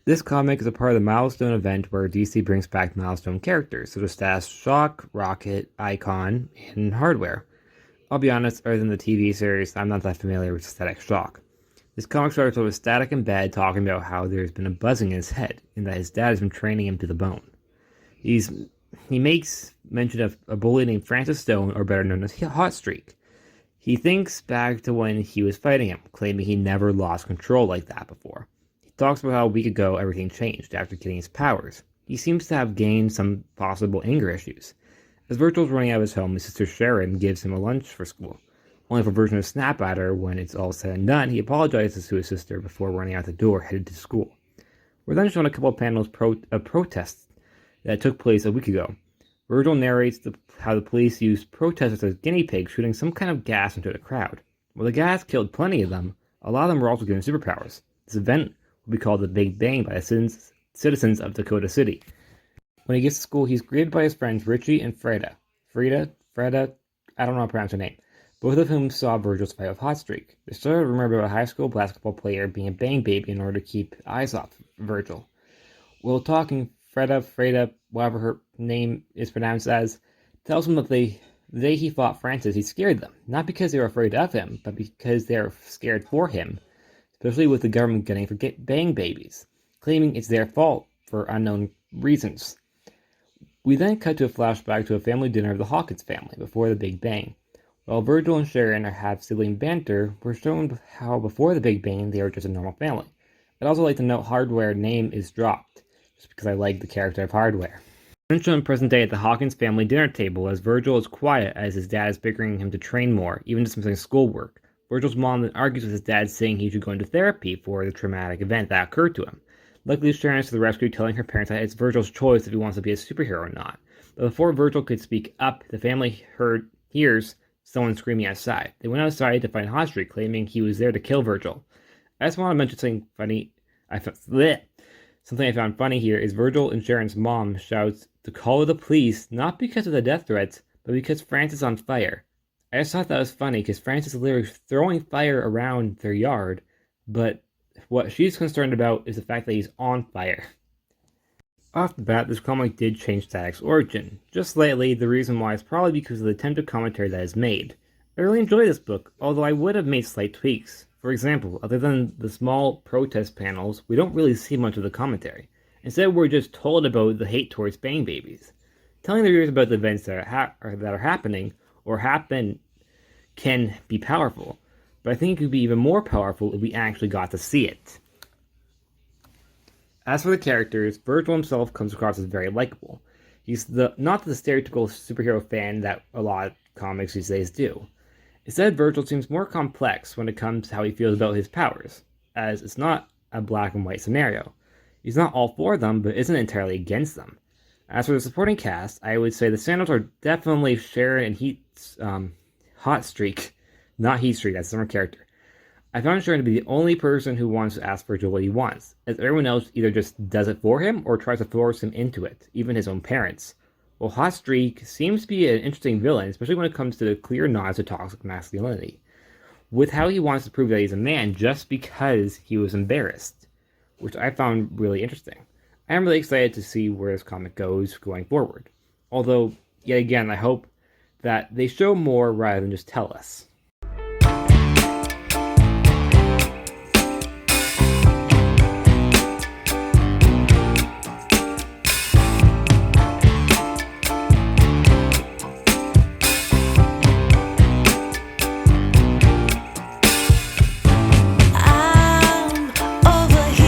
This comic is a part of the Milestone event where DC brings back Milestone characters, such as Stash, Shock, Rocket, Icon, and Hardware. I'll be honest, other than the TV series, I'm not that familiar with Static Shock. This comic starts with Static in bed talking about how there's been a buzzing in his head, and that his dad has been training him to the bone. He makes mention of a bully named Francis Stone, or better known as Hot Streak. He thinks back to when he was fighting him, claiming he never lost control like that before. He talks about how a week ago everything changed after getting his powers. He seems to have gained some possible anger issues. As Virgil's running out of his home, his sister Sharon gives him a lunch for school. Only for Virgil to snap at her when it's all said and done, he apologizes to his sister before running out the door headed to school. We're then shown a couple of panels of protests that took place a week ago. Virgil narrates how the police used protesters as guinea pigs, shooting some kind of gas into the crowd. While the gas killed plenty of them, a lot of them were also given superpowers. This event will be called the Big Bang by the citizens of Dakota City. When he gets to school, he's greeted by his friends Richie and Freda, I don't know how to pronounce her name, both of whom saw Virgil's fight with Hotstreak. They started to remember about a high school basketball player being a bang baby in order to keep eyes off Virgil. While talking, Freda, whatever her name is pronounced as, tells him that the day he fought Francis, he scared them. Not because they were afraid of him, but because they were scared for him, especially with the government getting for bang babies, claiming it's their fault for unknown reasons. We then cut to a flashback to a family dinner of the Hawkins family before the Big Bang. While Virgil and Sharon have sibling banter, we're shown how before the Big Bang they were just a normal family. I'd also like to note Hardware name is dropped, just because I like the character of Hardware. Then shown present day at the Hawkins family dinner table as Virgil is quiet as his dad is bickering him to train more, even dismissing schoolwork. Virgil's mom then argues with his dad, saying he should go into therapy for the traumatic event that occurred to him. Luckily, Sharon is to the rescue, telling her parents that it's Virgil's choice if he wants to be a superhero or not. But before Virgil could speak up, the family hears someone screaming outside. They went outside to find Hotstreak, claiming he was there to kill Virgil. I just want to mention something funny. Something I found funny here is Virgil and Sharon's mom shouts to call the police, not because of the death threats, but because Francis is on fire. I just thought that was funny because Francis is literally throwing fire around their yard, but what she's concerned about is the fact that he's on fire. Off the bat, this comic did change Static's origin. Just slightly, the reason why is probably because of the attempted commentary that is made. I really enjoy this book, although I would have made slight tweaks. For example, other than the small protest panels, we don't really see much of the commentary. Instead, we're just told about the hate towards bang babies. Telling the readers about the events that are happening or happen can be powerful, but I think it could be even more powerful if we actually got to see it. As for the characters, Virgil himself comes across as very likable. He's not the stereotypical superhero fan that a lot of comics these days do. Instead, Virgil seems more complex when it comes to how he feels about his powers, as it's not a black and white scenario. He's not all for them, but isn't entirely against them. As for the supporting cast, I would say the standouts are definitely Sharon and Hot Streak, not Heat Streak, that's a different character. I found Sharon to be the only person who wants to ask Virgil what he wants, as everyone else either just does it for him or tries to force him into it, even his own parents. While Hot Streak seems to be an interesting villain, especially when it comes to the clear nods to toxic masculinity, with how he wants to prove that he's a man just because he was embarrassed, which I found really interesting. I am really excited to see where this comic goes going forward. Although, yet again, I hope that they show more rather than just tell us.